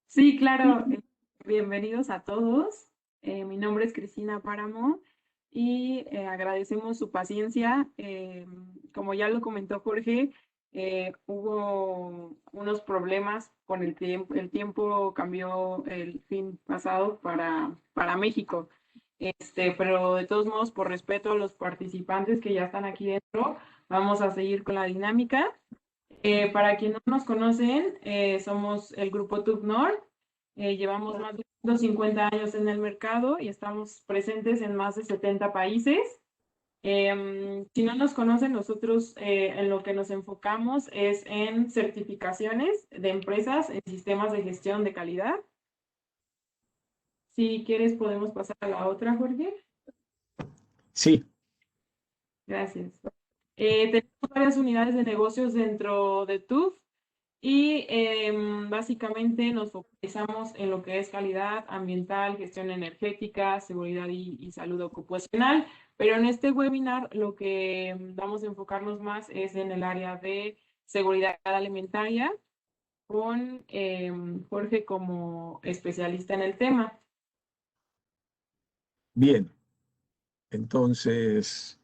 Sí, claro. Bienvenidos a todos. Mi nombre es Cristina Páramo y agradecemos su paciencia. Como ya lo comentó Jorge, hubo unos problemas con el tiempo. El tiempo cambió el fin pasado para México. Pero de todos modos, por respeto a los participantes que ya están aquí dentro, vamos a seguir con la dinámica. Para quienes no nos conocen, somos el grupo TUCNOR. Llevamos más de 150 años en el mercado y estamos presentes en más de 70 países. Si no nos conocen, nosotros en lo que nos enfocamos es en certificaciones de empresas en sistemas de gestión de calidad. Si quieres, podemos pasar a la otra, Jorge. Sí, Gracias. Tenemos varias unidades de negocios dentro de TUF. Y básicamente nos focalizamos en lo que es calidad ambiental, gestión energética, seguridad y salud ocupacional. Pero en este webinar lo que vamos a enfocarnos más es en el área de seguridad alimentaria con Jorge como especialista en el tema. bien. Entonces,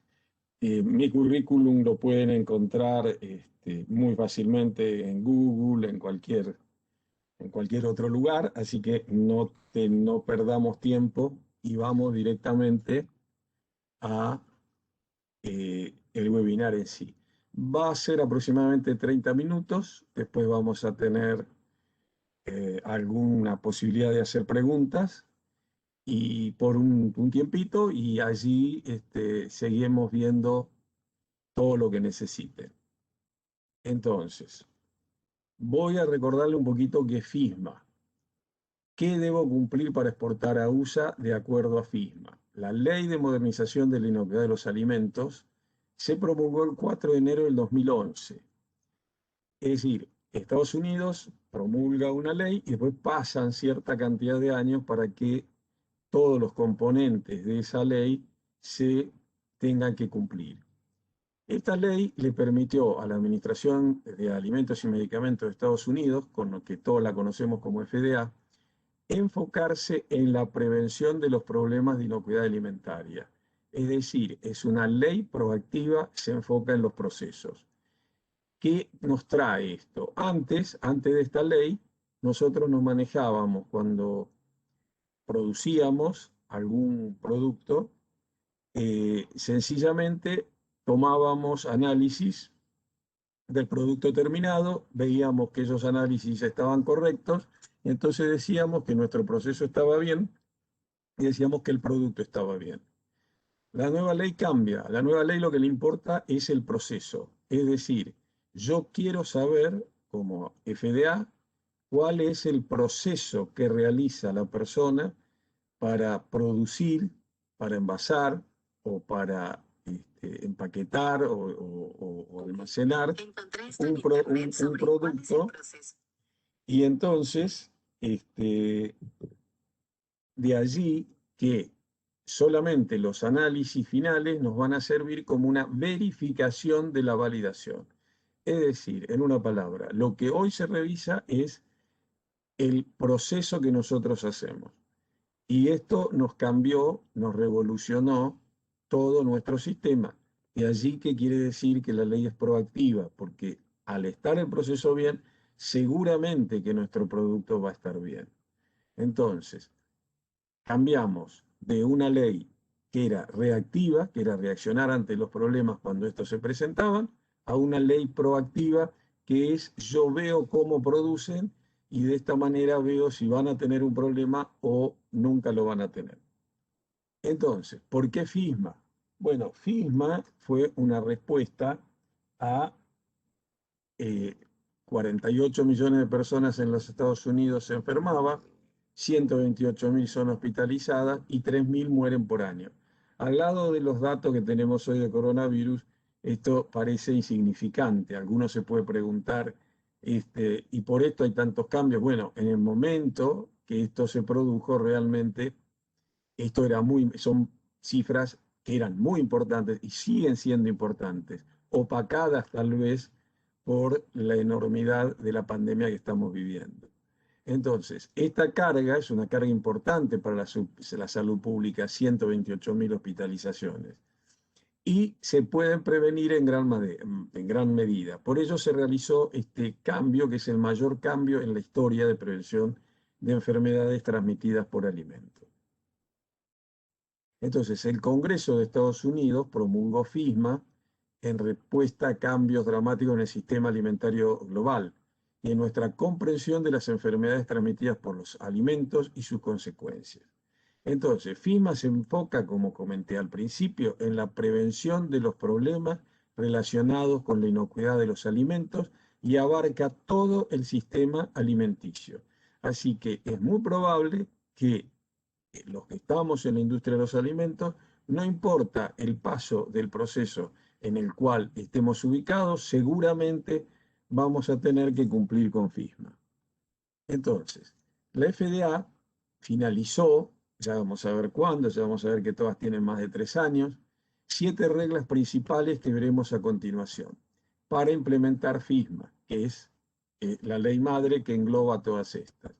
mi currículum lo pueden encontrar muy fácilmente en Google, en cualquier otro lugar, así que no perdamos tiempo y vamos directamente a el webinar en sí. Va a ser aproximadamente 30 minutos, después vamos a tener alguna posibilidad de hacer preguntas y por un tiempito y allí seguimos viendo todo lo que necesiten. Entonces, voy a recordarle un poquito qué es FISMA. ¿Qué debo cumplir para exportar a USA de acuerdo a FISMA? La Ley de Modernización de la Inocuidad de los Alimentos se promulgó el 4 de enero del 2011. Es decir, Estados Unidos promulga una ley y después pasan cierta cantidad de años para que todos los componentes de esa ley se tengan que cumplir. Esta ley le permitió a la Administración de Alimentos y Medicamentos de Estados Unidos, con lo que todos la conocemos como FDA, enfocarse en la prevención de los problemas de inocuidad alimentaria. Es decir, es una ley proactiva, se enfoca en los procesos. ¿Qué nos trae esto? Antes de esta ley, nosotros nos manejábamos cuando producíamos algún producto, sencillamente tomábamos análisis del producto terminado, veíamos que esos análisis estaban correctos, y entonces decíamos que nuestro proceso estaba bien y decíamos que el producto estaba bien. La nueva ley cambia, la nueva ley lo que le importa es el proceso, es decir, yo quiero saber, como FDA, cuál es el proceso que realiza la persona para producir, para envasar o para empaquetar o almacenar un producto. Y entonces, de allí que solamente los análisis finales nos van a servir como una verificación de la validación. Es decir, en una palabra, lo que hoy se revisa es el proceso que nosotros hacemos. Y esto nos cambió, nos revolucionó todo nuestro sistema. De allí que quiere decir que la ley es proactiva, porque al estar el proceso bien, seguramente que nuestro producto va a estar bien. Entonces, cambiamos de una ley que era reactiva, que era reaccionar ante los problemas cuando estos se presentaban, a una ley proactiva, que es yo veo cómo producen y de esta manera veo si van a tener un problema o nunca lo van a tener. Entonces, ¿por qué FISMA? Bueno, FISMA fue una respuesta a 48 millones de personas en los Estados Unidos se enfermaban, 128.000 son hospitalizadas y 3.000 mueren por año. Al lado de los datos que tenemos hoy de coronavirus, esto parece insignificante. Algunos se puede preguntar, ¿y por esto hay tantos cambios? Bueno, en el momento que esto se produjo, realmente son cifras que eran muy importantes y siguen siendo importantes, opacadas tal vez por la enormidad de la pandemia que estamos viviendo. Entonces, esta carga es una carga importante para la salud pública, 128.000 hospitalizaciones, y se pueden prevenir en gran medida. Por ello se realizó este cambio, que es el mayor cambio en la historia de prevención de enfermedades transmitidas por alimentos. Entonces, el Congreso de Estados Unidos promulgó FISMA en respuesta a cambios dramáticos en el sistema alimentario global y en nuestra comprensión de las enfermedades transmitidas por los alimentos y sus consecuencias. Entonces, FISMA se enfoca, como comenté al principio, en la prevención de los problemas relacionados con la inocuidad de los alimentos y abarca todo el sistema alimenticio. Así que es muy probable que los que estamos en la industria de los alimentos, no importa el paso del proceso en el cual estemos ubicados, seguramente vamos a tener que cumplir con FISMA. Entonces, la FDA finalizó, ya vamos a ver cuándo, ya vamos a ver que todas tienen más de 3 años, 7 reglas principales que veremos a continuación para implementar FISMA, que es la ley madre que engloba todas estas,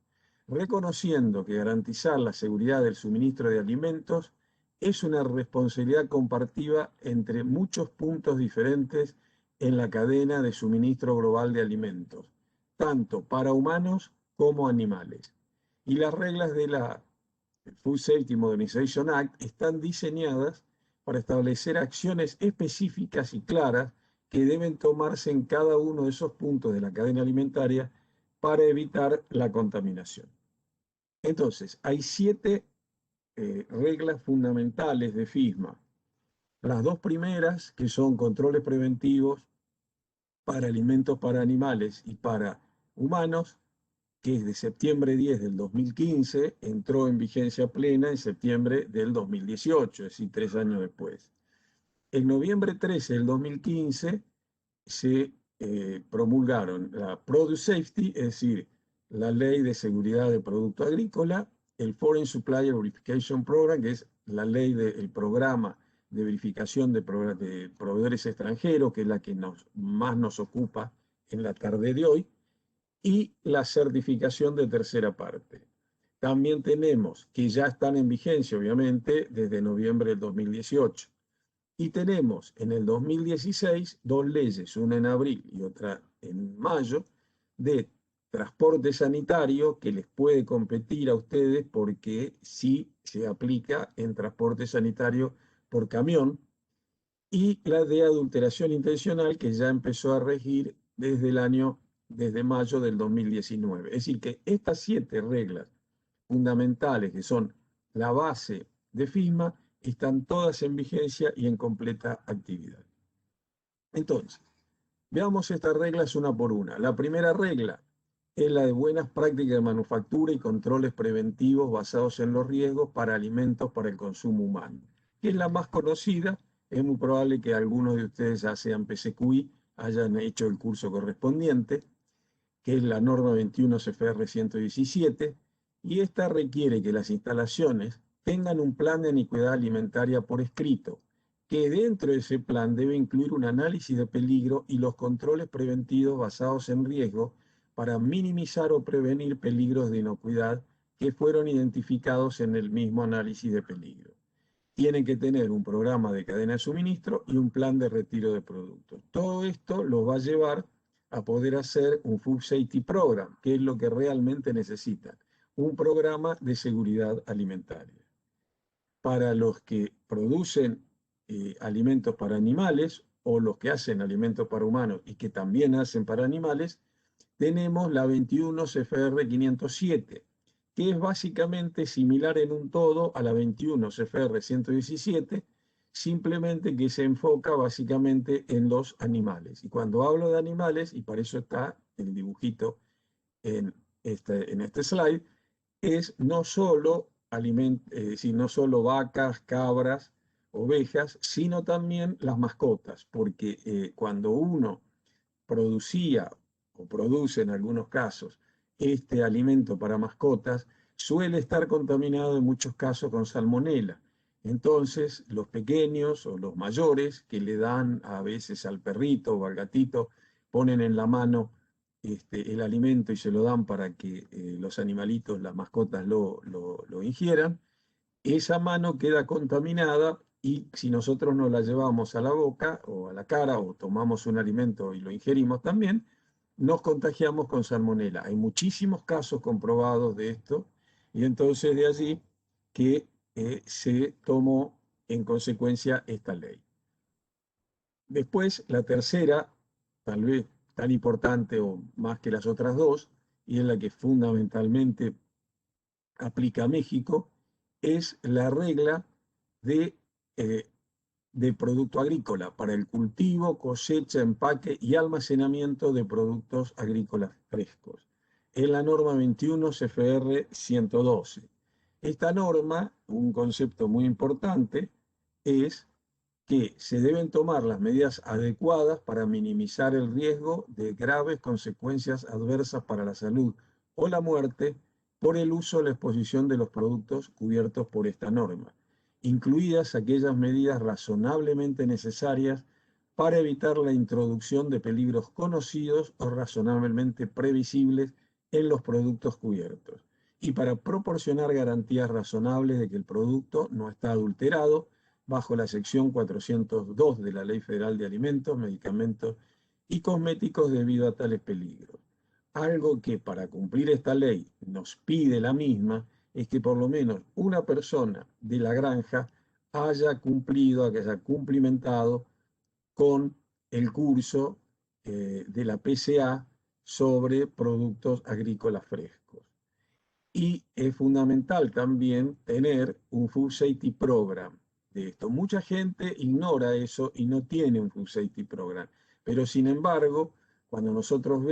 reconociendo que garantizar la seguridad del suministro de alimentos es una responsabilidad compartida entre muchos puntos diferentes en la cadena de suministro global de alimentos, tanto para humanos como animales. Y las reglas de la Food Safety Modernization Act están diseñadas para establecer acciones específicas y claras que deben tomarse en cada uno de esos puntos de la cadena alimentaria para evitar la contaminación. Entonces, hay 7 reglas fundamentales de FISMA. Las 2 primeras, que son controles preventivos para alimentos para animales y para humanos, que es de septiembre 10 del 2015, entró en vigencia plena en septiembre del 2018, es decir, 3 años después. En noviembre 13 del 2015 se promulgaron la Produce Safety, es decir, la Ley de Seguridad de Producto Agrícola, el Foreign Supplier Verification Program, que es la ley del programa de verificación de proveedores extranjeros, que es la que más nos ocupa en la tarde de hoy, y la certificación de tercera parte. También tenemos que ya están en vigencia, obviamente, desde noviembre del 2018. Y tenemos en el 2016 2 leyes, una en abril y otra en mayo, de transporte sanitario que les puede competir a ustedes porque sí se aplica en transporte sanitario por camión, y la de adulteración intencional que ya empezó a regir desde mayo del 2019. Es decir, que estas 7 reglas fundamentales, que son la base de FISMA, están todas en vigencia y en completa actividad. Entonces, veamos estas reglas una por una. La primera regla es la de buenas prácticas de manufactura y controles preventivos basados en los riesgos para alimentos para el consumo humano, que es la más conocida. Es muy probable que algunos de ustedes, ya sean PCQI, hayan hecho el curso correspondiente, que es la norma 21 CFR 117, y esta requiere que las instalaciones tengan un plan de iniquidad alimentaria por escrito, que dentro de ese plan debe incluir un análisis de peligro y los controles preventivos basados en riesgo para minimizar o prevenir peligros de inocuidad que fueron identificados en el mismo análisis de peligro. Tienen que tener un programa de cadena de suministro y un plan de retiro de productos. Todo esto los va a llevar a poder hacer un Food Safety Program, que es lo que realmente necesitan, un programa de seguridad alimentaria. Para los que producen alimentos para animales o los que hacen alimentos para humanos y que también hacen para animales, tenemos la 21 CFR 507, que es básicamente similar en un todo a la 21 CFR 117, simplemente que se enfoca básicamente en los animales. Y cuando hablo de animales, y para eso está el dibujito en este slide, es no solo no solo vacas, cabras, ovejas, sino también las mascotas, porque cuando uno producía o produce en algunos casos este alimento para mascotas, suele estar contaminado en muchos casos con salmonela. Entonces, los pequeños o los mayores que le dan a veces al perrito o al gatito, ponen en la mano el alimento y se lo dan para que los animalitos, las mascotas, lo ingieran, esa mano queda contaminada y si nosotros nos la llevamos a la boca o a la cara o tomamos un alimento y lo ingerimos también, nos contagiamos con salmonela. Hay muchísimos casos comprobados de esto y entonces de allí que se tomó en consecuencia esta ley. Después, la tercera, tal vez tan importante o más que las otras dos, y es la que fundamentalmente aplica a México, es la regla de, eh, de producto agrícola para el cultivo, cosecha, empaque y almacenamiento de productos agrícolas frescos. Es la norma 21 CFR 112. Esta norma, un concepto muy importante, es que se deben tomar las medidas adecuadas para minimizar el riesgo de graves consecuencias adversas para la salud o la muerte por el uso o la exposición de los productos cubiertos por esta norma, incluidas aquellas medidas razonablemente necesarias para evitar la introducción de peligros conocidos o razonablemente previsibles en los productos cubiertos, y para proporcionar garantías razonables de que el producto no está adulterado bajo la sección 402 de la Ley Federal de Alimentos, Medicamentos y Cosméticos debido a tales peligros. Algo que para cumplir esta ley nos pide la misma es que por lo menos una persona de la granja haya cumplido, que haya cumplimentado con el curso de la PCA sobre productos agrícolas frescos. Y es fundamental también tener un Food Safety Program de esto. Mucha gente ignora eso y no tiene un Food Safety Program. Pero sin embargo, cuando nosotros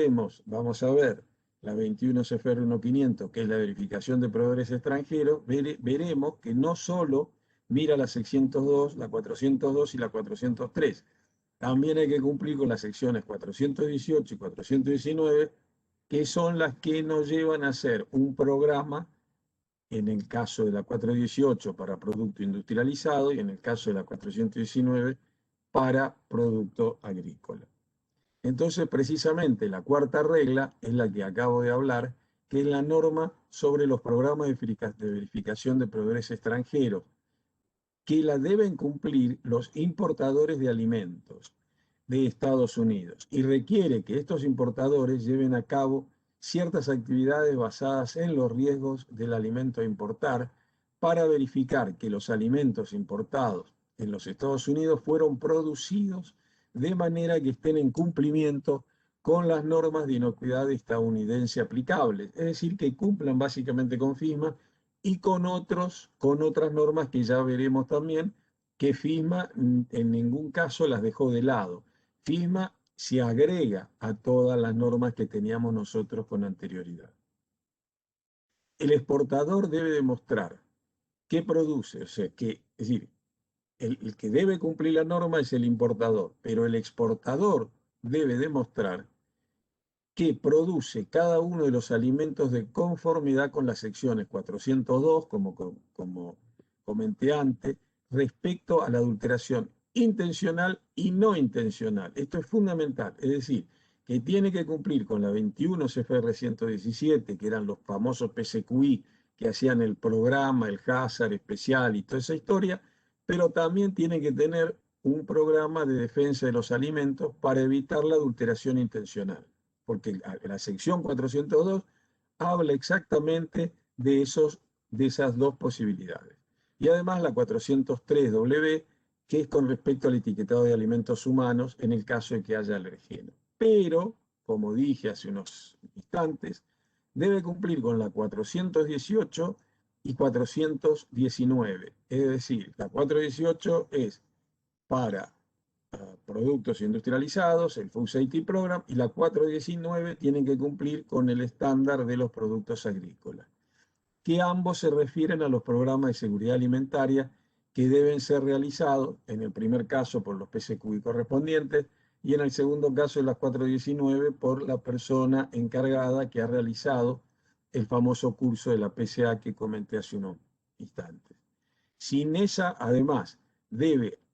vamos a ver la 21 CFR 1500, que es la verificación de proveedores extranjeros, veremos que no solo mira la 602, la 402 y la 403. También hay que cumplir con las secciones 418 y 419, que son las que nos llevan a hacer un programa, en el caso de la 418 para producto industrializado y en el caso de la 419 para producto agrícola. Entonces, precisamente la cuarta regla es la que acabo de hablar, que es la norma sobre los programas de verificación de proveedores extranjeros, que la deben cumplir los importadores de alimentos de Estados Unidos y requiere que estos importadores lleven a cabo ciertas actividades basadas en los riesgos del alimento a importar para verificar que los alimentos importados en los Estados Unidos fueron producidos de manera que estén en cumplimiento con las normas de inocuidad estadounidense aplicables, es decir, que cumplan básicamente con FISMA y con otras normas que ya veremos también, que FISMA en ningún caso las dejó de lado. FISMA se agrega a todas las normas que teníamos nosotros con anterioridad. El exportador debe demostrar qué produce, o sea, que, es decir, el que debe cumplir la norma es el importador, pero el exportador debe demostrar que produce cada uno de los alimentos de conformidad con las secciones 402, como comenté antes, respecto a la adulteración intencional y no intencional. Esto es fundamental, es decir, que tiene que cumplir con la 21 CFR 117, que eran los famosos PCQI que hacían el programa, el hazard especial y toda esa historia, pero también tiene que tener un programa de defensa de los alimentos para evitar la adulteración intencional, porque la sección 402 habla exactamente de esas dos posibilidades. Y además la 403W, que es con respecto al etiquetado de alimentos humanos en el caso de que haya alergeno. Pero, como dije hace unos instantes, debe cumplir con la 418 y 419. Es decir, la 418 es para productos industrializados, el Food Safety Program, y la 419 tienen que cumplir con el estándar de los productos agrícolas, que ambos se refieren a los programas de seguridad alimentaria que deben ser realizados, en el primer caso por los PCQI correspondientes, y en el segundo caso de las 419 por la persona encargada que ha realizado el famoso curso de la PCA que comenté hace unos instantes. Sin esa, además,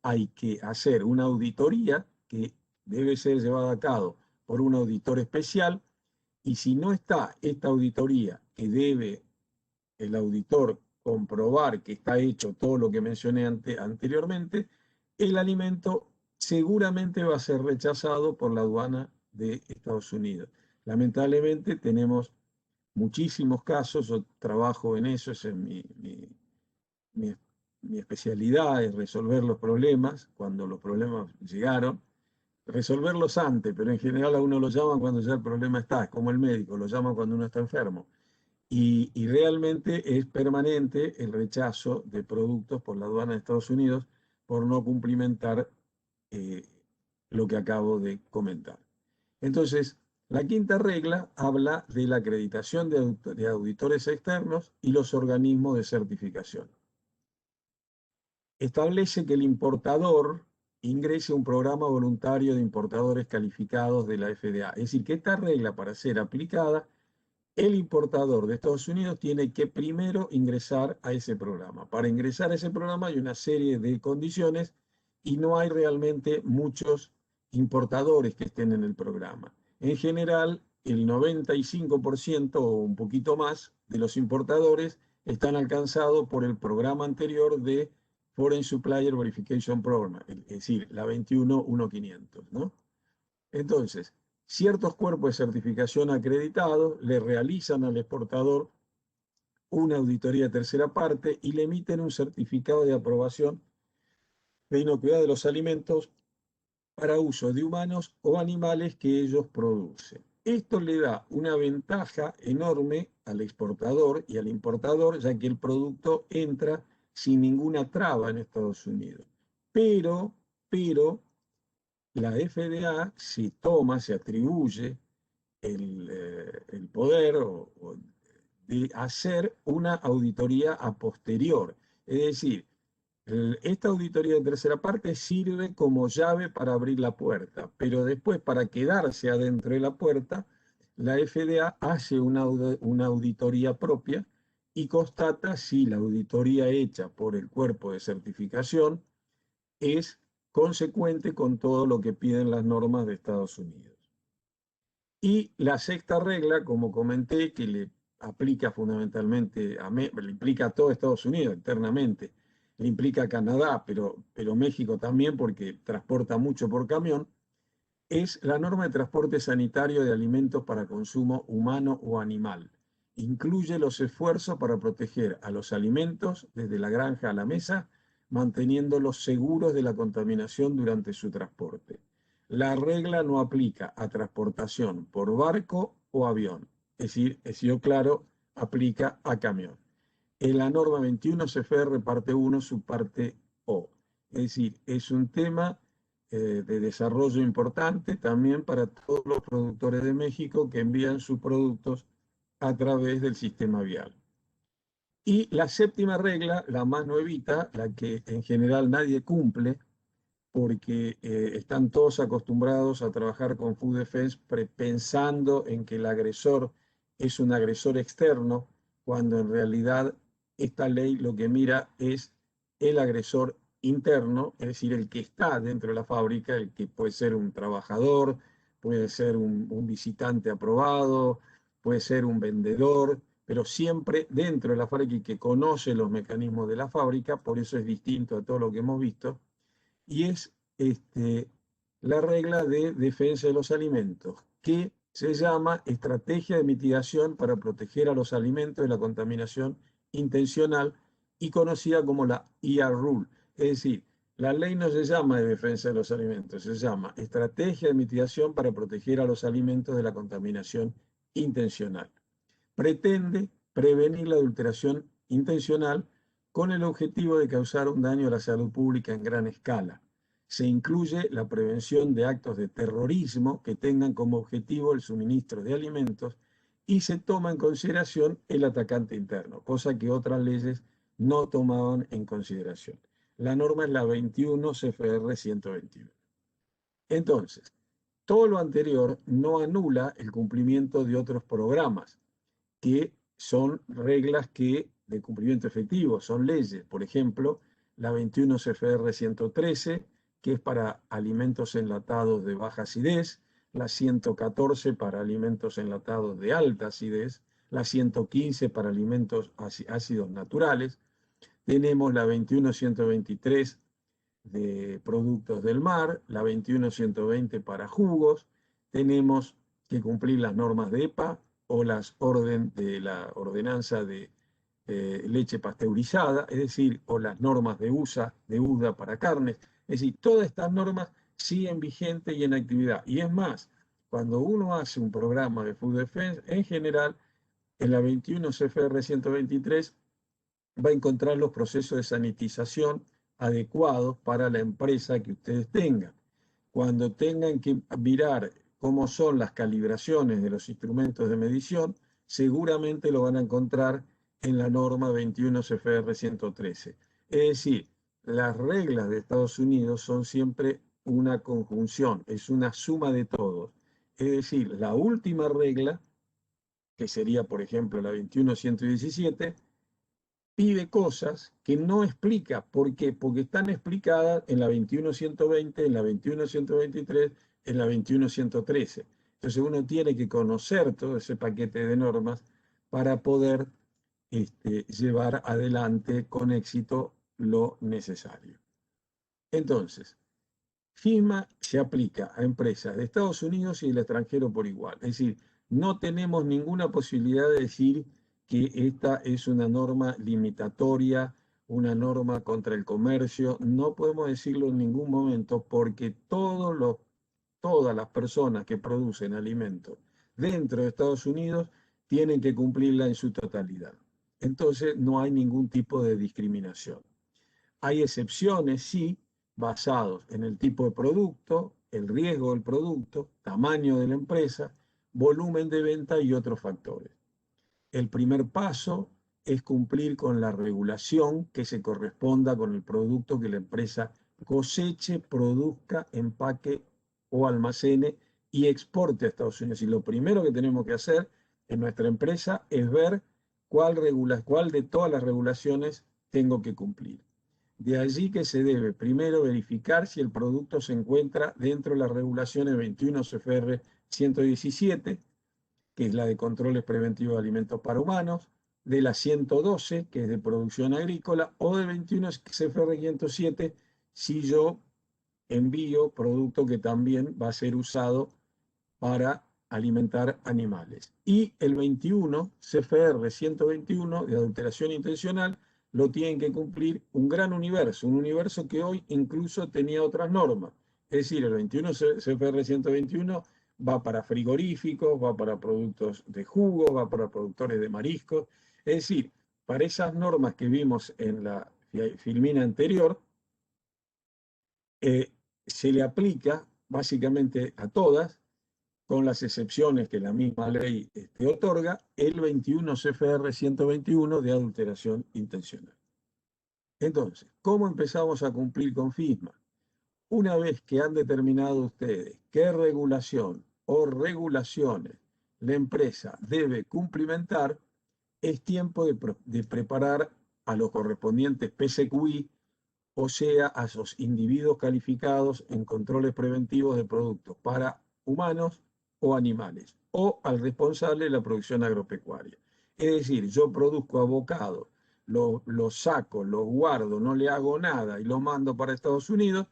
hay que hacer una auditoría que debe ser llevada a cabo por un auditor especial Y si no está esta auditoría que debe el auditor comprobar que está hecho todo lo que mencioné anteriormente, el alimento seguramente va a ser rechazado por la aduana de Estados Unidos. Lamentablemente tenemos muchísimos casos, yo trabajo en eso, es mi especialidad, es resolver los problemas cuando los problemas llegaron, resolverlos antes, pero en general a uno lo llaman cuando ya el problema está, es como el médico, lo llaman cuando uno está enfermo. Y realmente es permanente el rechazo de productos por la aduana de Estados Unidos por no cumplimentar eh, lo que acabo de comentar. Entonces, la quinta regla habla de la acreditación de auditores externos y los organismos de certificación. Establece que el importador ingrese a un programa voluntario de importadores calificados de la FDA. Es decir, que esta regla, para ser aplicada, el importador de Estados Unidos tiene que primero ingresar a ese programa. Para ingresar a ese programa hay una serie de condiciones y no hay realmente muchos importadores que estén en el programa. En general, el 95% o un poquito más de los importadores están alcanzados por el programa anterior de Foreign Supplier Verification Program, es decir, la 21.1.500, ¿no? Entonces, ciertos cuerpos de certificación acreditados le realizan al exportador una auditoría de tercera parte y le emiten un certificado de aprobación de inocuidad de los alimentos para uso de humanos o animales que ellos producen. Esto le da una ventaja enorme al exportador y al importador, ya que el producto entra sin ninguna traba en Estados Unidos. Pero la FDA se atribuye el poder de hacer una auditoría a posterior. Es decir, esta auditoría de tercera parte sirve como llave para abrir la puerta, pero después para quedarse adentro de la puerta, la FDA hace una auditoría propia y constata si la auditoría hecha por el cuerpo de certificación es consecuente con todo lo que piden las normas de Estados Unidos. Y la sexta regla, como comenté, que le aplica fundamentalmente le implica a todo Estados Unidos internamente, le implica a Canadá, pero México también porque transporta mucho por camión, es la norma de transporte sanitario de alimentos para consumo humano o animal. Incluye los esfuerzos para proteger a los alimentos desde la granja a la mesa, manteniéndolos seguros de la contaminación durante su transporte. La regla no aplica a transportación por barco o avión, es decir, he sido claro, aplica a camión. En la norma 21 CFR parte 1, su parte O. Es decir, es un tema de desarrollo importante también para todos los productores de México que envían sus productos a través del sistema vial. Y la séptima regla, la más nuevita, la que en general nadie cumple, porque están todos acostumbrados a trabajar con Food Defense pensando en que el agresor es un agresor externo, cuando en realidad esta ley lo que mira es el agresor interno, es decir, el que está dentro de la fábrica, el que puede ser un trabajador, puede ser un visitante aprobado, puede ser un vendedor, pero siempre dentro de la fábrica y que conoce los mecanismos de la fábrica, por eso es distinto a todo lo que hemos visto, y es la regla de defensa de los alimentos, que se llama Estrategia de Mitigación para proteger a los alimentos de la contaminación intencional y conocida como la ER Rule. Es decir, la ley no se llama de defensa de los alimentos, se llama Estrategia de Mitigación para proteger a los alimentos de la contaminación intencional. Pretende prevenir la adulteración intencional con el objetivo de causar un daño a la salud pública en gran escala. Se incluye la prevención de actos de terrorismo que tengan como objetivo el suministro de alimentos y se toma en consideración el atacante interno, cosa que otras leyes no tomaban en consideración. La norma es la 21 CFR 121. Entonces, todo lo anterior no anula el cumplimiento de otros programas, que son reglas de cumplimiento efectivo, son leyes. Por ejemplo, la 21 CFR 113, que es para alimentos enlatados de baja acidez, la 114 para alimentos enlatados de alta acidez, la 115 para alimentos ácidos naturales, tenemos la 21123 de productos del mar, la 21120 para jugos, tenemos que cumplir las normas de EPA o las de la ordenanza de leche pasteurizada, es decir, o las normas de USDA para carnes, es decir, todas estas normas siguen vigentes y en actividad. Y es más, cuando uno hace un programa de Food Defense, en general, en la 21 CFR 123 va a encontrar los procesos de sanitización adecuados para la empresa que ustedes tengan. Cuando tengan que mirar cómo son las calibraciones de los instrumentos de medición, seguramente lo van a encontrar en la norma 21 CFR 113. Es decir, las reglas de Estados Unidos son siempre una conjunción, es una suma de todos. Es decir, la última regla, que sería, por ejemplo, la 21.117, pide cosas que no explica. ¿Por qué? Porque están explicadas en la 21.120, en la 21.123, en la 21.113. Entonces uno tiene que conocer todo ese paquete de normas para poder llevar adelante con éxito lo necesario. Entonces, FISMA se aplica a empresas de Estados Unidos y del extranjero por igual. Es decir, no tenemos ninguna posibilidad de decir que esta es una norma limitatoria, una norma contra el comercio. No podemos decirlo en ningún momento porque todas las personas que producen alimentos dentro de Estados Unidos tienen que cumplirla en su totalidad. Entonces no hay ningún tipo de discriminación. Hay excepciones, sí, basados en el tipo de producto, el riesgo del producto, tamaño de la empresa, volumen de venta y otros factores. El primer paso es cumplir con la regulación que se corresponda con el producto que la empresa coseche, produzca, empaque o almacene y exporte a Estados Unidos. Y lo primero que tenemos que hacer en nuestra empresa es ver cuál de todas las regulaciones tengo que cumplir. De allí que se debe primero verificar si el producto se encuentra dentro de las regulaciones 21 CFR 117, que es la de controles preventivos de alimentos para humanos, de la 112, que es de producción agrícola, o de 21 CFR 107, si yo envío producto que también va a ser usado para alimentar animales. Y el 21, CFR 121, de adulteración intencional, lo tienen que cumplir un gran universo, un universo que hoy incluso tenía otras normas. Es decir, el 21 CFR 121 va para frigoríficos, va para productos de jugo, va para productores de mariscos. Es decir, para esas normas que vimos en la filmina anterior, se le aplica básicamente a todas, con las excepciones que la misma ley otorga, el 21 CFR 121 de adulteración intencional. Entonces, ¿cómo empezamos a cumplir con FISMA? Una vez que han determinado ustedes qué regulación o regulaciones la empresa debe cumplimentar, es tiempo de preparar a los correspondientes PCQI, o sea, a esos individuos calificados en controles preventivos de productos para humanos o animales, o al responsable de la producción agropecuaria. Es decir, yo produzco avocado, lo saco, lo guardo, no le hago nada y lo mando para Estados Unidos,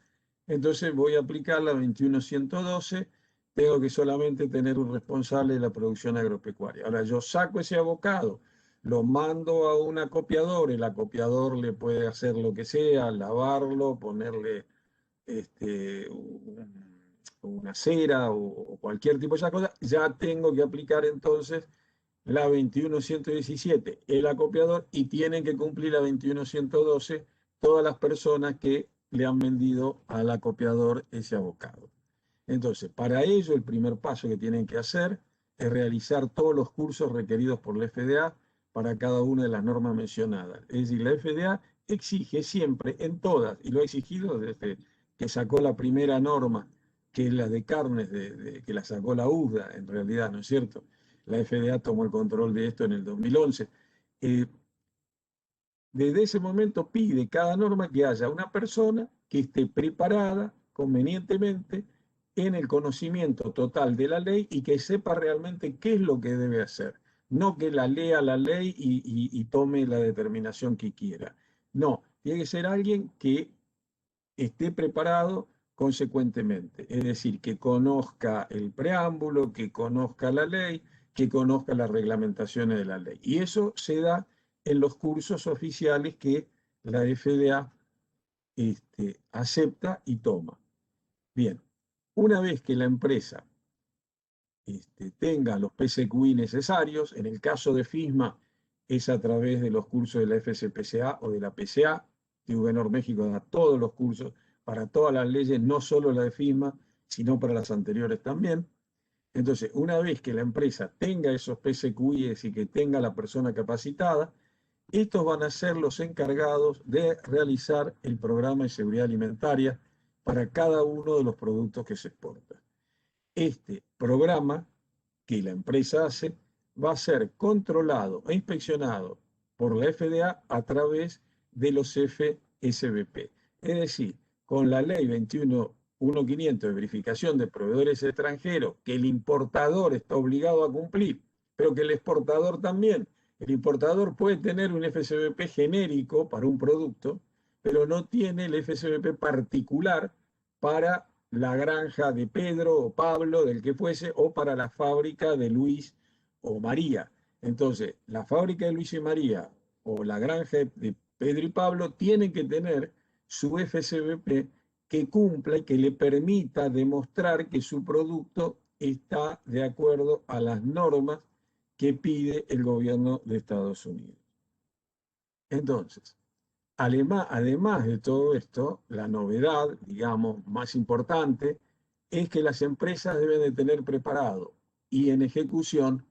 entonces voy a aplicar la 21112, tengo que solamente tener un responsable de la producción agropecuaria. Ahora, yo saco ese avocado, lo mando a un acopiador, el acopiador le puede hacer lo que sea, lavarlo, ponerle una cera o cualquier tipo de esa cosa, ya tengo que aplicar entonces la 21117, el acopiador, y tienen que cumplir la 21112 todas las personas que le han vendido al acopiador ese avocado. Entonces, para ello, el primer paso que tienen que hacer es realizar todos los cursos requeridos por la FDA para cada una de las normas mencionadas. Es decir, la FDA exige siempre en todas, y lo ha exigido desde que sacó la primera norma, que es la de carnes, que la sacó la USDA, en realidad, ¿no es cierto? La FDA tomó el control de esto en el 2011. Desde ese momento pide cada norma que haya una persona que esté preparada convenientemente en el conocimiento total de la ley y que sepa realmente qué es lo que debe hacer. No que la lea la ley y tome la determinación que quiera. No, tiene que ser alguien que esté preparado consecuentemente. Es decir, que conozca el preámbulo, que conozca la ley, que conozca las reglamentaciones de la ley. Y eso se da en los cursos oficiales que la FDA acepta y toma. Bien, una vez que la empresa tenga los PCQI necesarios, en el caso de FISMA es a través de los cursos de la FCPCA o de la PCA, TIUBENOR México da todos los cursos para todas las leyes, no solo la de FISMA, sino para las anteriores también. Entonces, una vez que la empresa tenga esos PCQI y que tenga la persona capacitada, estos van a ser los encargados de realizar el programa de seguridad alimentaria para cada uno de los productos que se exportan. Este programa que la empresa hace va a ser controlado e inspeccionado por la FDA a través de los FSBP. Es decir, con la ley 21.1500 de verificación de proveedores extranjeros, que el importador está obligado a cumplir, pero que el exportador también. El importador puede tener un FSBP genérico para un producto, pero no tiene el FSBP particular para la granja de Pedro o Pablo, del que fuese, o para la fábrica de Luis o María. Entonces, la fábrica de Luis y María o la granja de Pedro y Pablo tienen que tener su FSBP que cumpla y que le permita demostrar que su producto está de acuerdo a las normas que pide el gobierno de Estados Unidos. Entonces, además de todo esto, la novedad, digamos, más importante, es que las empresas deben de tener preparado y en ejecución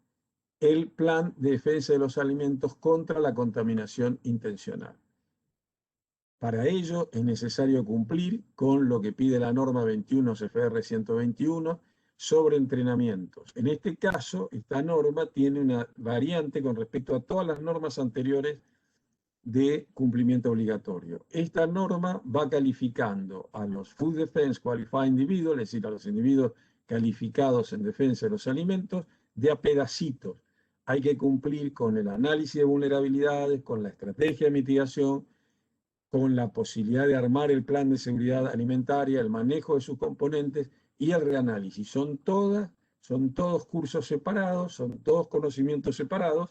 el plan de defensa de los alimentos contra la contaminación intencional. Para ello es necesario cumplir con lo que pide la norma 21 CFR 121 sobre entrenamientos. En este caso, esta norma tiene una variante con respecto a todas las normas anteriores de cumplimiento obligatorio. Esta norma va calificando a los Food Defense Qualified Individuals, es decir, a los individuos calificados en defensa de los alimentos, de a pedacitos. Hay que cumplir con el análisis de vulnerabilidades, con la estrategia de mitigación, con la posibilidad de armar el plan de seguridad alimentaria, el manejo de sus componentes y el reanálisis. Son todos cursos separados, son todos conocimientos separados,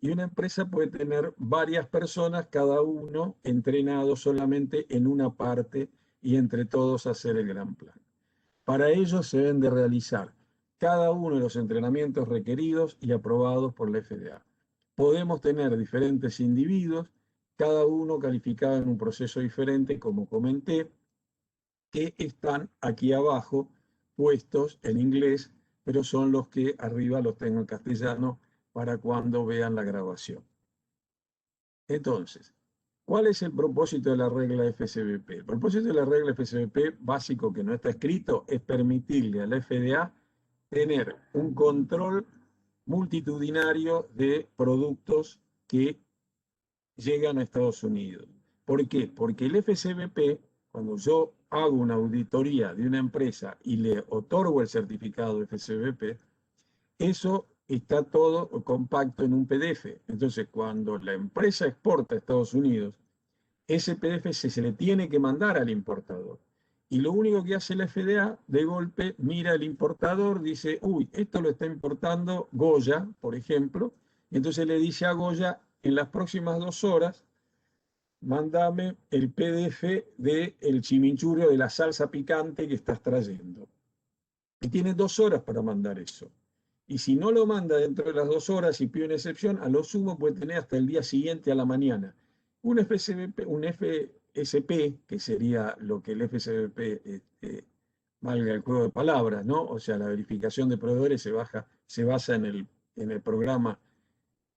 y una empresa puede tener varias personas, cada uno entrenado solamente en una parte y entre todos hacer el gran plan. Para ello se deben de realizar cada uno de los entrenamientos requeridos y aprobados por la FDA. Podemos tener diferentes individuos, cada uno calificado en un proceso diferente, como comenté, que están aquí abajo puestos en inglés, pero son los que arriba los tengo en castellano para cuando vean la grabación. Entonces, ¿cuál es el propósito de la regla FSBP? El propósito de la regla FSBP básico que no está escrito es permitirle a la FDA tener un control multitudinario de productos que llegan a Estados Unidos. ¿Por qué? Porque el FSBP, cuando yo hago una auditoría de una empresa y le otorgo el certificado FSBP, eso está todo compacto en un PDF. Entonces, cuando la empresa exporta a Estados Unidos, ese PDF se le tiene que mandar al importador. Y lo único que hace la FDA, de golpe, mira al importador, dice, uy, esto lo está importando Goya, por ejemplo, y entonces le dice a Goya, en las próximas 2 horas, mándame el PDF del chimichurri de la salsa picante que estás trayendo. Y tiene 2 horas para mandar eso. Y si no lo manda dentro de las 2 horas y pide una excepción, a lo sumo puede tener hasta el día siguiente a la mañana. Un FSP, que sería lo que el FSBP, valga el juego de palabras, ¿no? O sea, la verificación de proveedores se basa en el programa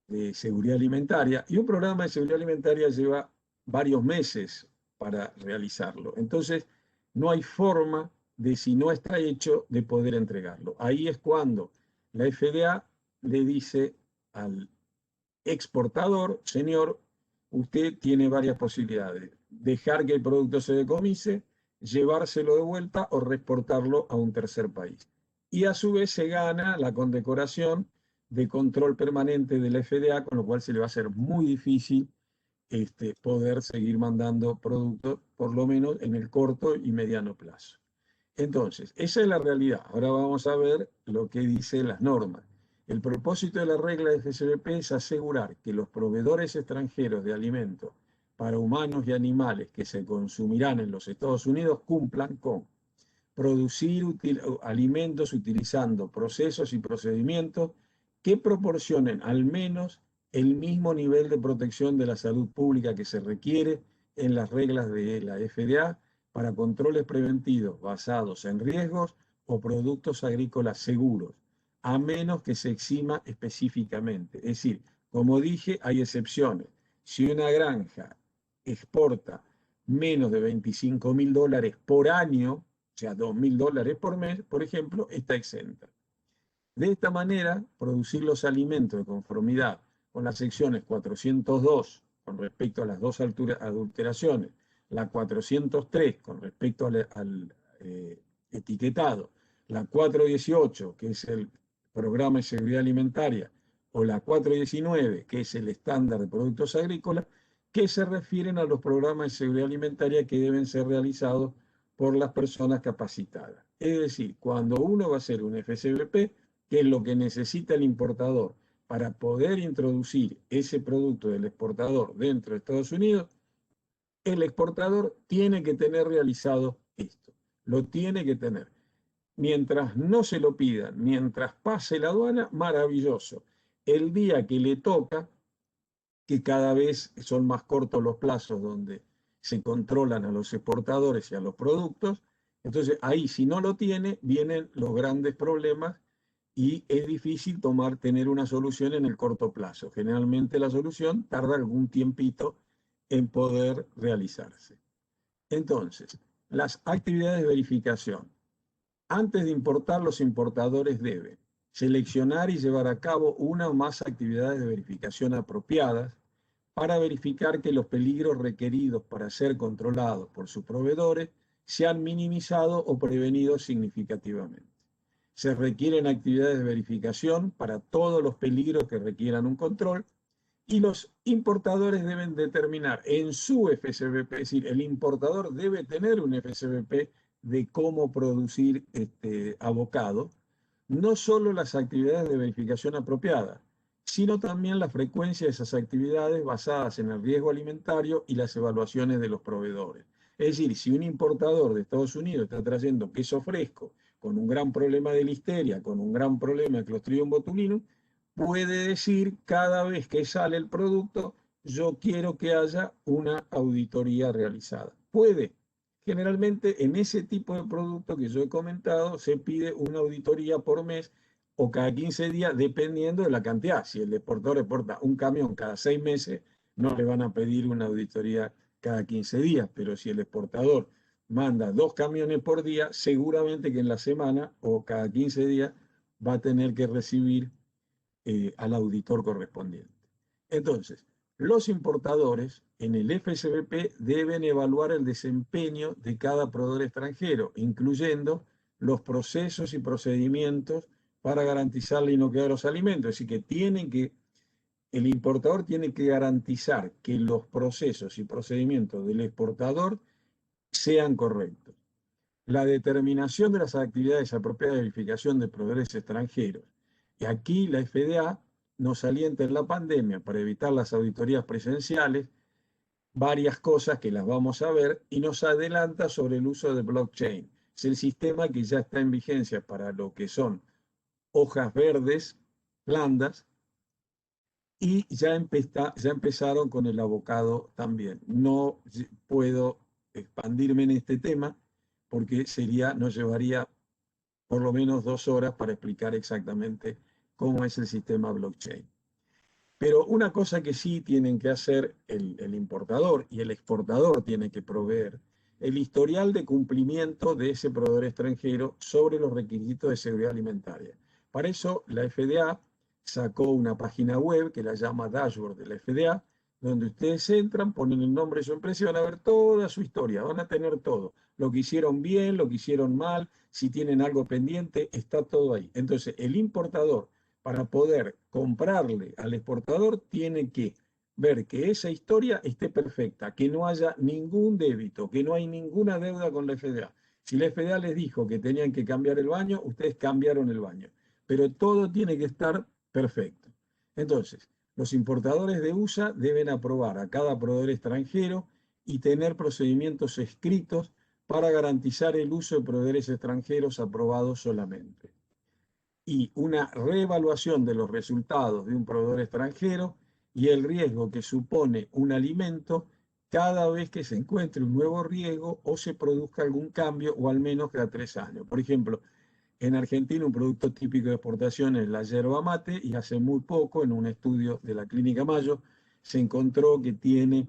de seguridad alimentaria, y un programa de seguridad alimentaria lleva varios meses para realizarlo. Entonces, no hay forma de, si no está hecho, de poder entregarlo. Ahí es cuando la FDA le dice al exportador, señor, usted tiene varias posibilidades. Dejar que el producto se decomise, llevárselo de vuelta o reexportarlo a un tercer país. Y a su vez se gana la condecoración de control permanente de la FDA, con lo cual se le va a hacer muy difícil poder seguir mandando productos, por lo menos en el corto y mediano plazo. Entonces, esa es la realidad. Ahora vamos a ver lo que dicen las normas. El propósito de la regla de FSBP es asegurar que los proveedores extranjeros de alimentos para humanos y animales que se consumirán en los Estados Unidos cumplan con producir alimentos utilizando procesos y procedimientos que proporcionen al menos el mismo nivel de protección de la salud pública que se requiere en las reglas de la FDA para controles preventivos basados en riesgos o productos agrícolas seguros, a menos que se exima específicamente. Es decir, como dije, hay excepciones. Si una granja exporta menos de $25.000 por año, o sea, $2.000 por mes, por ejemplo, está exenta. De esta manera, producir los alimentos de conformidad con las secciones 402 con respecto a las dos adulteraciones, la 403 con respecto al etiquetado, la 418, que es el programa de seguridad alimentaria, o la 419, que es el estándar de productos agrícolas, que se refieren a los programas de seguridad alimentaria que deben ser realizados por las personas capacitadas. Es decir, cuando uno va a hacer un FSBP, que es lo que necesita el importador para poder introducir ese producto del exportador dentro de Estados Unidos, el exportador tiene que tener realizado esto, lo tiene que tener. Mientras no se lo pidan, mientras pase la aduana, maravilloso. El día que le toca, que cada vez son más cortos los plazos donde se controlan a los exportadores y a los productos, entonces ahí si no lo tiene, vienen los grandes problemas y es difícil tener una solución en el corto plazo. Generalmente la solución tarda algún tiempito en poder realizarse. Entonces, las actividades de verificación. Antes de importar, los importadores deben seleccionar y llevar a cabo una o más actividades de verificación apropiadas para verificar que los peligros requeridos para ser controlados por sus proveedores se han minimizado o prevenido significativamente. Se requieren actividades de verificación para todos los peligros que requieran un control y los importadores deben determinar en su FSBP, es decir, el importador debe tener un FSBP de cómo producir abocado, no solo las actividades de verificación apropiadas, sino también la frecuencia de esas actividades basadas en el riesgo alimentario y las evaluaciones de los proveedores. Es decir, si un importador de Estados Unidos está trayendo queso fresco con un gran problema de listeria, con un gran problema de Clostridium botulinum, puede decir cada vez que sale el producto, yo quiero que haya una auditoría realizada. Puede. Generalmente en ese tipo de producto que yo he comentado se pide una auditoría por mes o cada 15 días, dependiendo de la cantidad. Si el exportador exporta un camión cada 6 meses, no le van a pedir una auditoría cada 15 días, pero si el exportador manda 2 camiones por día, seguramente que en la semana o cada 15 días va a tener que recibir al auditor correspondiente. Entonces, los importadores en el FSBP deben evaluar el desempeño de cada proveedor extranjero, incluyendo los procesos y procedimientos para garantizar la inocuidad de los alimentos. Es decir, que el importador tiene que garantizar que los procesos y procedimientos del exportador sean correctos. La determinación de las actividades apropiadas de verificación de proveedores extranjeros. Y aquí la FDA nos alienta en la pandemia para evitar las auditorías presenciales, varias cosas que las vamos a ver, y nos adelanta sobre el uso de blockchain. Es el sistema que ya está en vigencia para lo que son hojas verdes, blandas, y ya empezaron con el abocado también. No puedo expandirme en este tema porque nos llevaría por lo menos 2 horas para explicar exactamente cómo es el sistema blockchain. Pero una cosa que sí tienen que hacer el importador y el exportador tiene que proveer el historial de cumplimiento de ese proveedor extranjero sobre los requisitos de seguridad alimentaria. Para eso la FDA sacó una página web que la llama Dashboard de la FDA, donde ustedes entran, ponen el nombre de su empresa y van a ver toda su historia, van a tener todo, lo que hicieron bien, lo que hicieron mal, si tienen algo pendiente, está todo ahí. Entonces, el importador, para poder comprarle al exportador, tiene que ver que esa historia esté perfecta, que no haya ningún débito, que no hay ninguna deuda con la FDA. Si la FDA les dijo que tenían que cambiar el baño, ustedes cambiaron el baño, pero todo tiene que estar perfecto. Entonces, los importadores de USA deben aprobar a cada proveedor extranjero y tener procedimientos escritos para garantizar el uso de proveedores extranjeros aprobados solamente. Y una reevaluación de los resultados de un proveedor extranjero y el riesgo que supone un alimento cada vez que se encuentre un nuevo riesgo o se produzca algún cambio o al menos cada 3 años. Por ejemplo, en Argentina un producto típico de exportación es la yerba mate y hace muy poco en un estudio de la Clínica Mayo se encontró que tiene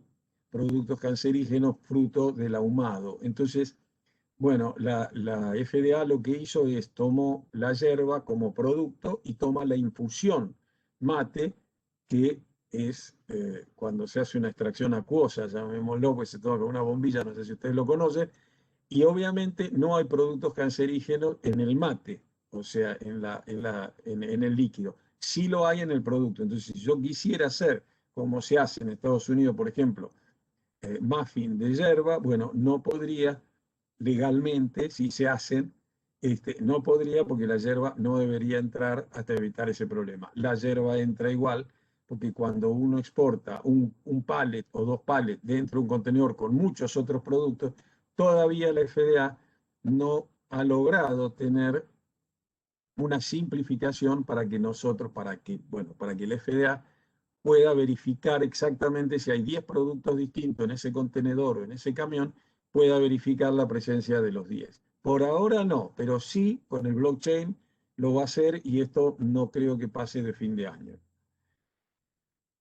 productos cancerígenos fruto del ahumado. Entonces, bueno, la FDA lo que hizo es tomó la yerba como producto y toma la infusión mate, que es cuando se hace una extracción acuosa, llamémoslo, pues se toma con una bombilla, no sé si ustedes lo conocen, y obviamente no hay productos cancerígenos en el mate, o sea, en el líquido. Sí lo hay en el producto. Entonces, si yo quisiera hacer, como se hace en Estados Unidos, por ejemplo, muffin de yerba, bueno, no podría legalmente, si se hacen, no podría porque la yerba no debería entrar hasta evitar ese problema. La yerba entra igual porque cuando uno exporta un pallet o 2 pallets dentro de un contenedor con muchos otros productos, todavía la FDA no ha logrado tener una simplificación para que nosotros, para que la FDA pueda verificar exactamente si hay 10 productos distintos en ese contenedor o en ese camión, pueda verificar la presencia de los 10. Por ahora no, pero sí con el blockchain lo va a hacer y esto no creo que pase de fin de año.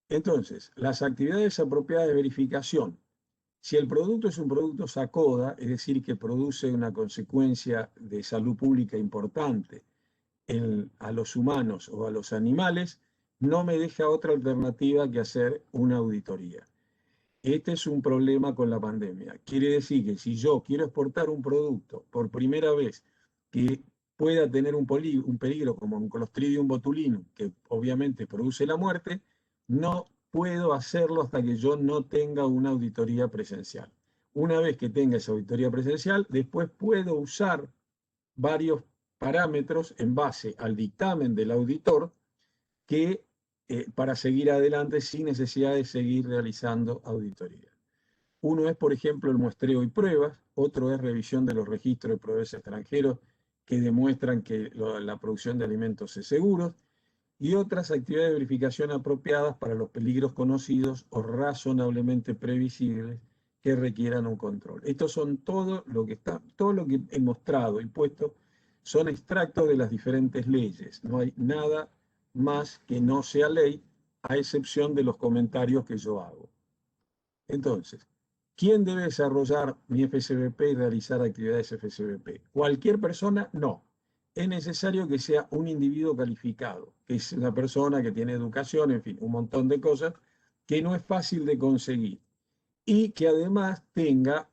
Entonces, las actividades apropiadas de verificación. Si el producto es un producto SACODA, es decir, que produce una consecuencia de salud pública importante a los humanos o a los animales, no me deja otra alternativa que hacer una auditoría. Este es un problema con la pandemia. Quiere decir que si yo quiero exportar un producto por primera vez que pueda tener un peligro como un Clostridium botulinum, que obviamente produce la muerte, no puedo hacerlo hasta que yo no tenga una auditoría presencial. Una vez que tenga esa auditoría presencial, después puedo usar varios parámetros en base al dictamen del auditor que para seguir adelante sin necesidad de seguir realizando auditoría. Uno es, por ejemplo, el muestreo y pruebas, otro es revisión de los registros de proveedores extranjeros que demuestran que la producción de alimentos es segura, y otras actividades de verificación apropiadas para los peligros conocidos o razonablemente previsibles que requieran un control. Estos son todo lo que he mostrado y puesto son extractos de las diferentes leyes. No hay nada más que no sea ley, a excepción de los comentarios que yo hago. Entonces, ¿quién debe desarrollar mi FSBP y realizar actividades FSBP? ¿Cualquier persona? No. Es necesario que sea un individuo calificado, que es una persona que tiene educación, en fin, un montón de cosas que no es fácil de conseguir y que además tenga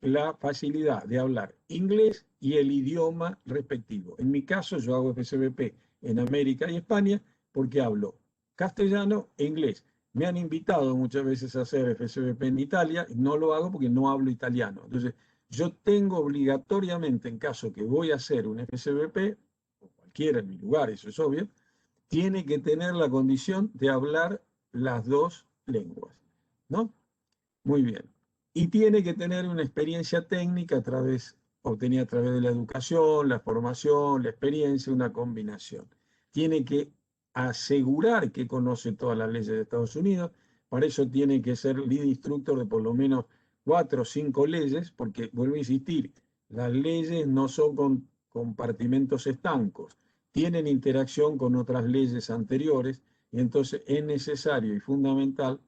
la facilidad de hablar inglés y el idioma respectivo. En mi caso, yo hago FSBP en América y España porque hablo castellano e inglés. Me han invitado muchas veces a hacer FSBP en Italia y no lo hago porque no hablo italiano. Entonces, yo tengo obligatoriamente, en caso que voy a hacer un FSBP, o cualquiera en mi lugar, eso es obvio, tiene que tener la condición de hablar las dos lenguas, ¿no? Muy bien. Y tiene que tener una experiencia técnica obtenida a través de la educación, la formación, la experiencia, una combinación. Tiene que asegurar que conoce todas las leyes de Estados Unidos. Para eso tiene que ser lead instructor de por lo menos 4 o 5 leyes, porque, vuelvo a insistir, las leyes no son compartimentos estancos, tienen interacción con otras leyes anteriores, y entonces es necesario y fundamental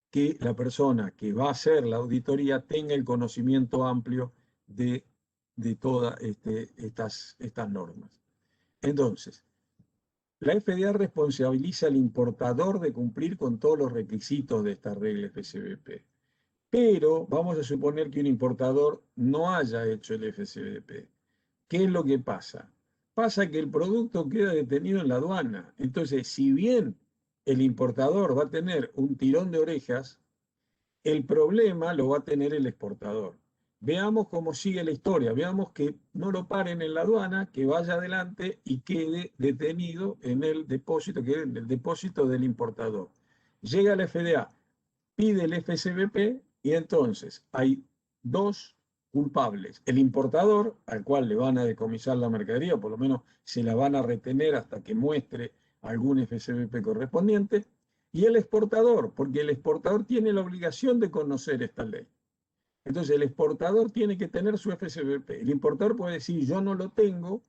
que la persona que va a hacer la auditoría tenga el conocimiento amplio de todas estas normas. Entonces, la FDA responsabiliza al importador de cumplir con todos los requisitos de esta regla FCBP. Pero vamos a suponer que un importador no haya hecho el FCBP. ¿Qué es lo que pasa? Pasa que el producto queda detenido en la aduana. Entonces, si bien el importador va a tener un tirón de orejas, el problema lo va a tener el exportador. Veamos cómo sigue la historia, veamos que no lo paren en la aduana, que vaya adelante y quede detenido en el depósito, que en el depósito del importador. Llega la FDA, pide el FCBP y entonces hay dos culpables. El importador, al cual le van a decomisar la mercadería, o por lo menos se la van a retener hasta que muestre algún FCBP correspondiente, y el exportador, porque el exportador tiene la obligación de conocer esta ley. Entonces el exportador tiene que tener su FCBP. El importador puede decir, yo no lo tengo,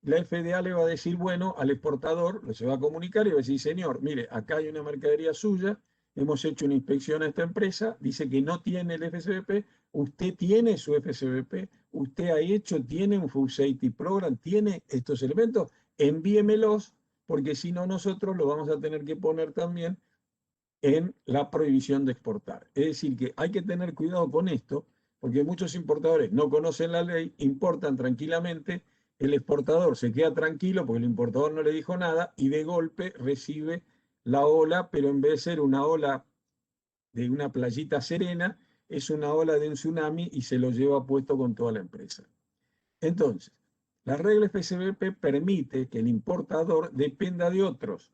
la FDA le va a decir, bueno, al exportador se va a comunicar y va a decir, señor, mire, acá hay una mercadería suya, hemos hecho una inspección a esta empresa, dice que no tiene el FCBP, usted tiene su FCBP, usted ha hecho, tiene un Food Safety Program, tiene estos elementos, envíemelos, porque si no nosotros lo vamos a tener que poner también en la prohibición de exportar. Es decir, que hay que tener cuidado con esto, porque muchos importadores no conocen la ley, importan tranquilamente, el exportador se queda tranquilo porque el importador no le dijo nada y de golpe recibe la ola, pero en vez de ser una ola de una playita serena, es una ola de un tsunami y se lo lleva puesto con toda la empresa. Entonces, la regla FCBP permite que el importador dependa de otros,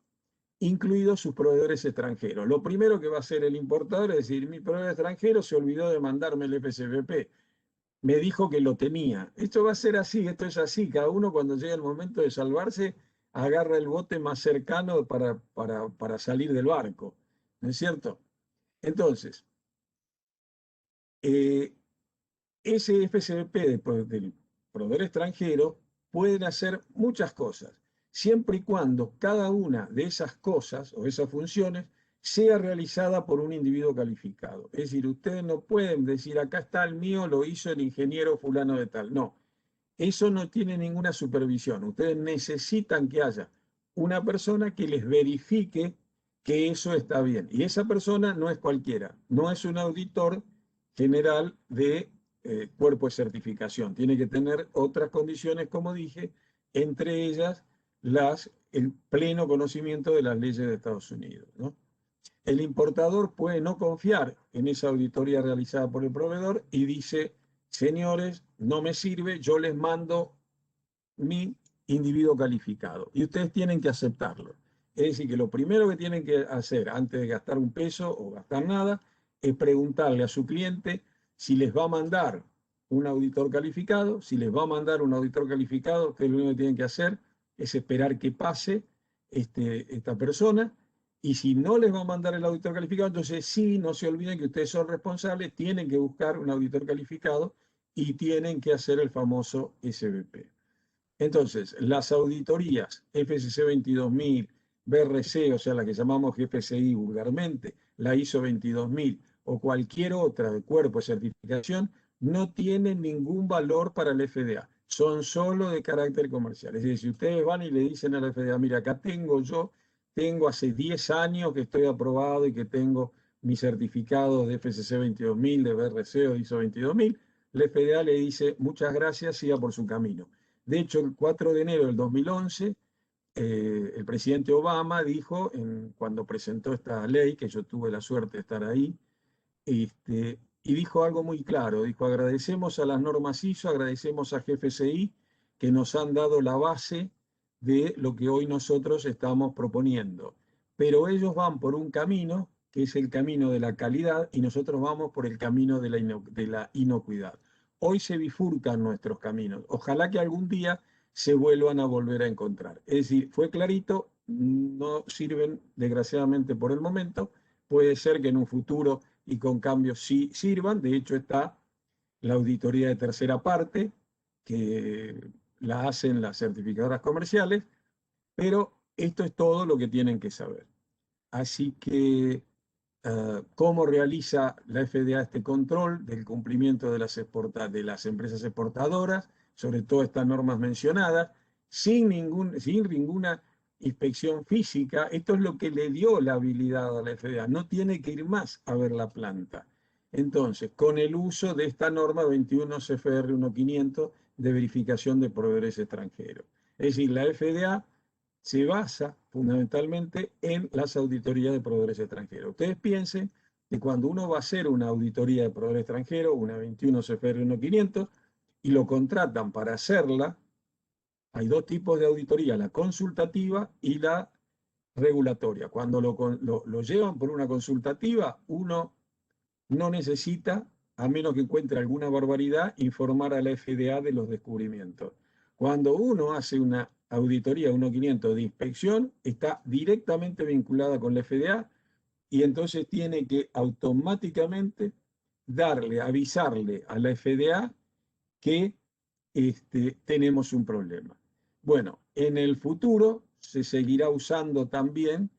incluidos sus proveedores extranjeros. Lo primero que va a hacer el importador es decir, mi proveedor extranjero se olvidó de mandarme el FCBP, me dijo que lo tenía. Esto va a ser así, esto es así. Cada uno cuando llega el momento de salvarse, agarra el bote más cercano para salir del barco. ¿No es cierto? Entonces, eh, ese FCBP del proveedor extranjero pueden hacer muchas cosas, siempre y cuando cada una de esas cosas o esas funciones sea realizada por un individuo calificado. Es decir, ustedes no pueden decir, acá está el mío, lo hizo el ingeniero fulano de tal. No, eso no tiene ninguna supervisión. Ustedes necesitan que haya una persona que les verifique que eso está bien. Y esa persona no es cualquiera, no es un auditor general de cuerpo de certificación. Tiene que tener otras condiciones, como dije, entre ellas el pleno conocimiento de las leyes de Estados Unidos, ¿no? El importador puede no confiar en esa auditoría realizada por el proveedor y dice, señores, no me sirve, yo les mando mi individuo calificado y ustedes tienen que aceptarlo. Es decir, que lo primero que tienen que hacer antes de gastar un peso o gastar nada es preguntarle a su cliente si les va a mandar un auditor calificado, si les va a mandar un auditor calificado, que lo único que tienen que hacer es esperar que pase esta persona, y si no les va a mandar el auditor calificado, entonces sí, no se olviden que ustedes son responsables, tienen que buscar un auditor calificado y tienen que hacer el famoso SBP. Entonces, las auditorías FCC 22000, BRC, o sea, la que llamamos GPCI vulgarmente, la ISO 22000 o cualquier otra de cuerpo de certificación, no tienen ningún valor para la FDA, son solo de carácter comercial. Es decir, si ustedes van y le dicen a la FDA, mira, acá tengo hace 10 años que estoy aprobado y que tengo mis certificados de FCC 22000, de BRC o ISO 22000, la FDA le dice, muchas gracias, siga por su camino. De hecho, el 4 de enero del 2011, el presidente Obama dijo, cuando presentó esta ley, que yo tuve la suerte de estar ahí, y dijo algo muy claro, dijo, agradecemos a las normas ISO, agradecemos a GFCI, que nos han dado la base de lo que hoy nosotros estamos proponiendo. Pero ellos van por un camino, que es el camino de la calidad, y nosotros vamos por el camino de la inocuidad. Hoy se bifurcan nuestros caminos. Ojalá que algún día se vuelvan a volver a encontrar. Es decir, fue clarito, no sirven desgraciadamente por el momento, puede ser que en un futuro y con cambios sí sirvan. De hecho está la auditoría de tercera parte, que la hacen las certificadoras comerciales, pero esto es todo lo que tienen que saber. Así que, ¿cómo realiza la FDA este control del cumplimiento de las empresas exportadoras, sobre todo estas normas mencionadas, sin ninguna inspección física, esto es lo que le dio la habilidad a la FDA, no tiene que ir más a ver la planta. Entonces, con el uso de esta norma 21 CFR 1500 de verificación de proveedores extranjeros. Es decir, la FDA se basa fundamentalmente en las auditorías de proveedores extranjeros. Ustedes piensen que cuando uno va a hacer una auditoría de proveedor extranjero, una 21 CFR 1500, y lo contratan para hacerla, hay dos tipos de auditoría, la consultativa y la regulatoria. Cuando lo llevan por una consultativa, uno no necesita, a menos que encuentre alguna barbaridad, informar a la FDA de los descubrimientos. Cuando uno hace una auditoría 1500 de inspección, está directamente vinculada con la FDA y entonces tiene que automáticamente avisarle a la FDA que tenemos un problema. Bueno, en el futuro se seguirá usando también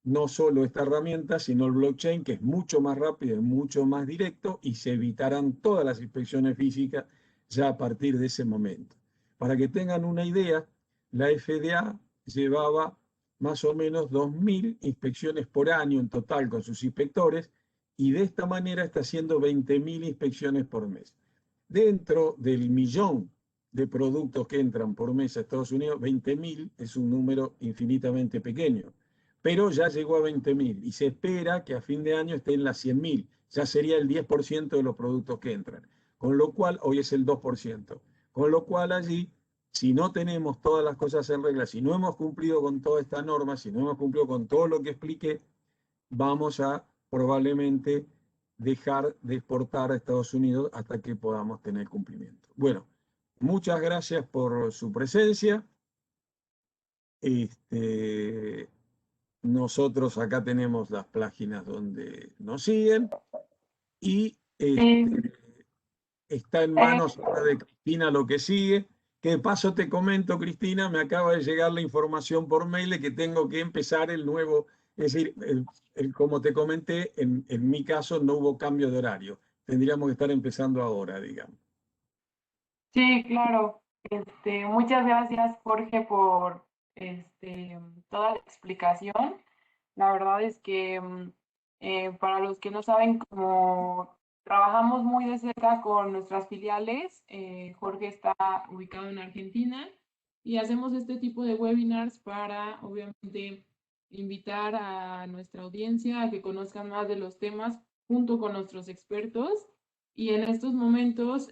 no solo esta herramienta, sino el blockchain, que es mucho más rápido y mucho más directo, y se evitarán todas las inspecciones físicas ya a partir de ese momento. Para que tengan una idea, la FDA llevaba más o menos 2000 inspecciones por año en total con sus inspectores, y de esta manera está haciendo 20.000 inspecciones por mes. Dentro del millón de productos que entran por mes a Estados Unidos, 20.000 es un número infinitamente pequeño, pero ya llegó a 20.000 y se espera que a fin de año esté en las 100.000, ya sería el 10% de los productos que entran, con lo cual hoy es el 2%, con lo cual allí, si no tenemos todas las cosas en regla, si no hemos cumplido con toda esta norma, si no hemos cumplido con todo lo que expliqué, vamos a probablemente dejar de exportar a Estados Unidos hasta que podamos tener cumplimiento. Bueno, muchas gracias por su presencia. Nosotros acá tenemos las páginas donde nos siguen y Sí, está en eh, manos ahora de Cristina lo que sigue. Que de paso te comento, Cristina, me acaba de llegar la información por mail de que tengo que empezar el nuevo, es decir, como te comenté, en mi caso no hubo cambio de horario. Tendríamos que estar empezando ahora, digamos. sí, claro. Muchas gracias, Jorge, por toda la explicación. La verdad es que para los que no saben, como trabajamos muy de cerca con nuestras filiales, Jorge está ubicado en Argentina y hacemos este tipo de webinars para, obviamente, invitar a nuestra audiencia a que conozcan más de los temas junto con nuestros expertos. Y en estos momentos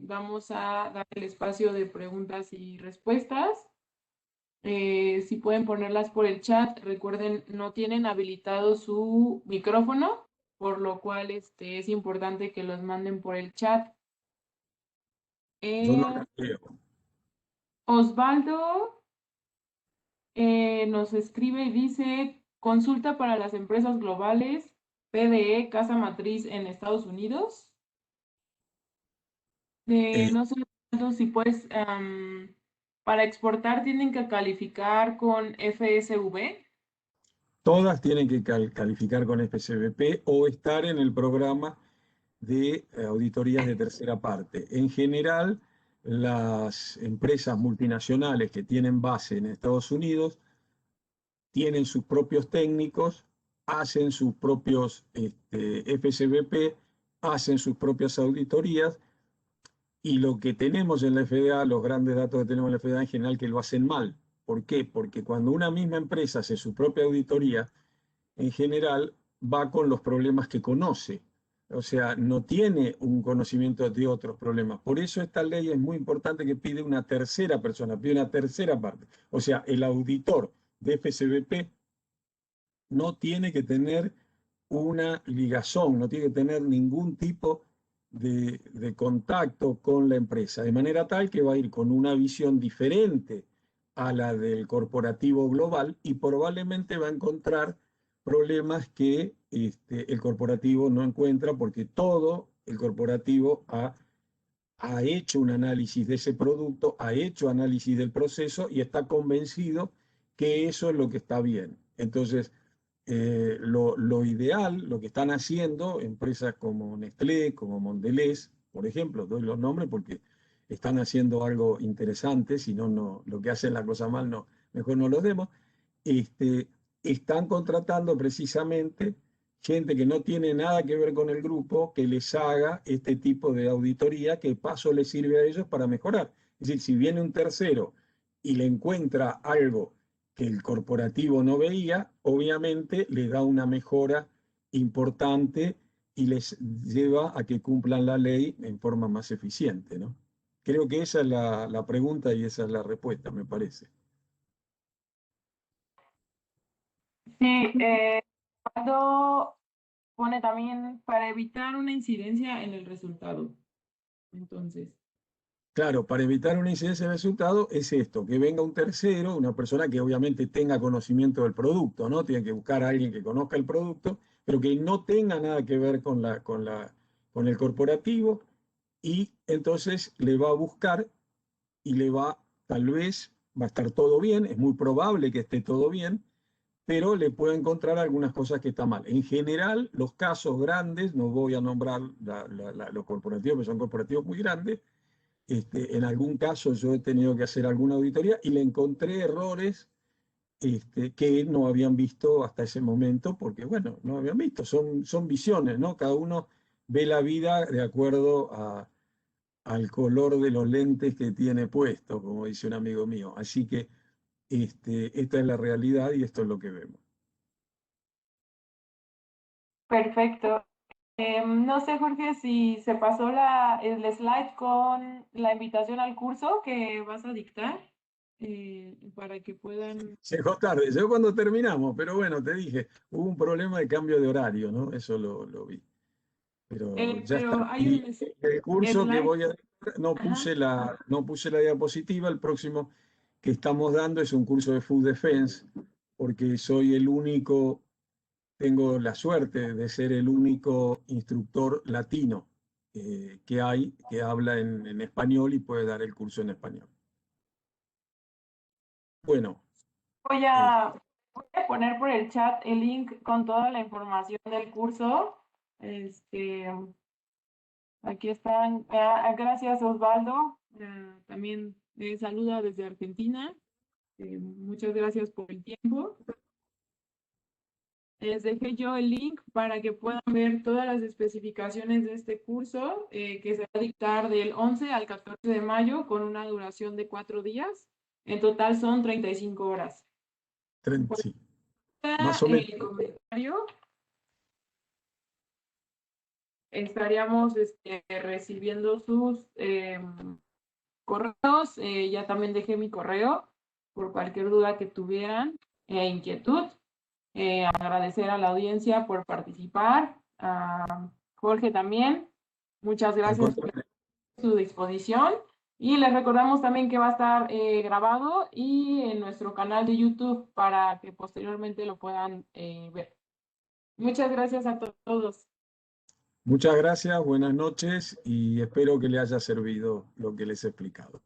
vamos a dar el espacio de preguntas y respuestas. Si pueden ponerlas por el chat, recuerden, no tienen habilitado su micrófono, por lo cual es importante que los manden por el chat. Yo no Eh, lo creo. Osvaldo nos escribe y dice, consulta para las empresas globales, PDE, casa matriz en Estados Unidos. Eh, No sé si pues para exportar tienen que calificar con FSV. Todas tienen que calificar con FCBP o estar en el programa de auditorías de tercera parte. En general, las empresas multinacionales que tienen base en Estados Unidos tienen sus propios técnicos, hacen sus propios FCBP, hacen sus propias auditorías, y lo que tenemos en la FDA, los grandes datos que tenemos en la FDA en general, que lo hacen mal. ¿Por qué? Porque cuando una misma empresa hace su propia auditoría, en general va con los problemas que conoce. O sea, no tiene un conocimiento de otros problemas. Por eso esta ley es muy importante, que pide una tercera persona, pide una tercera parte. O sea, el auditor de FCBP no tiene que tener una ligazón, no tiene que tener ningún tipo de contacto con la empresa, de manera tal que va a ir con una visión diferente a la del corporativo global y probablemente va a encontrar problemas que el corporativo no encuentra, porque todo el corporativo ha hecho un análisis de ese producto, ha hecho análisis del proceso y está convencido que eso es lo que está bien. Entonces, lo ideal, lo que están haciendo empresas como Nestlé, como Mondelez, por ejemplo, doy los nombres porque están haciendo algo interesante, si no, lo que hacen la cosa mal mejor no los demos, están contratando precisamente gente que no tiene nada que ver con el grupo, que les haga este tipo de auditoría que de paso les sirve a ellos para mejorar. Es decir, si viene un tercero y le encuentra algo que el corporativo no veía, obviamente le da una mejora importante y les lleva a que cumplan la ley en forma más eficiente, ¿no? Creo que esa es la pregunta y esa es la respuesta, me parece. Sí, cuando pone también para evitar una incidencia en el resultado. Entonces, Claro, para evitar una incidencia de resultado es esto, que venga un tercero, una persona que obviamente tenga conocimiento del producto, ¿no? Tiene que buscar a alguien que conozca el producto, pero que no tenga nada que ver con el corporativo, y entonces le va a buscar y tal vez va a estar todo bien, es muy probable que esté todo bien, pero le puede encontrar algunas cosas que están mal. En general, los casos grandes, no voy a nombrar los corporativos, porque son corporativos muy grandes, en algún caso yo he tenido que hacer alguna auditoría y le encontré errores que no habían visto hasta ese momento, porque bueno, no habían visto, son visiones, ¿no? Cada uno ve la vida de acuerdo al color de los lentes que tiene puesto, como dice un amigo mío. Así que esta es la realidad y esto es lo que vemos. perfecto. No sé, Jorge, si se pasó el slide con la invitación al curso que vas a dictar para que puedan. Llegó tarde, llegó cuando terminamos, pero bueno, te dije, hubo un problema de cambio de horario, ¿no? Eso lo vi. Pero ya está. Pero hay Y un el curso que slide. voy a dar, Ajá. no puse la diapositiva, el próximo que estamos dando es un curso de Food Defense, porque soy el único, tengo la suerte de ser el único instructor latino que hay, que habla en español y puede dar el curso en español. Bueno, Voy eh, a, voy a poner por el chat el link con toda la información del curso. Este, aquí están. Gracias, Osvaldo. También saluda desde Argentina. Muchas gracias por el tiempo. Les dejé yo el link para que puedan ver todas las especificaciones de este curso que se va a dictar del 11 al 14 de mayo con una duración de 4 días. En total son 35 horas. sí, más o menos. El comentario, estaríamos recibiendo sus correos. Ya también dejé mi correo por cualquier duda que tuvieran e inquietud. Agradecer a la audiencia por participar. A Jorge también. Muchas gracias por su disposición. Y les recordamos también que va a estar grabado y en nuestro canal de YouTube para que posteriormente lo puedan ver. Muchas gracias a todos. Muchas gracias, buenas noches y espero que le haya servido lo que les he explicado.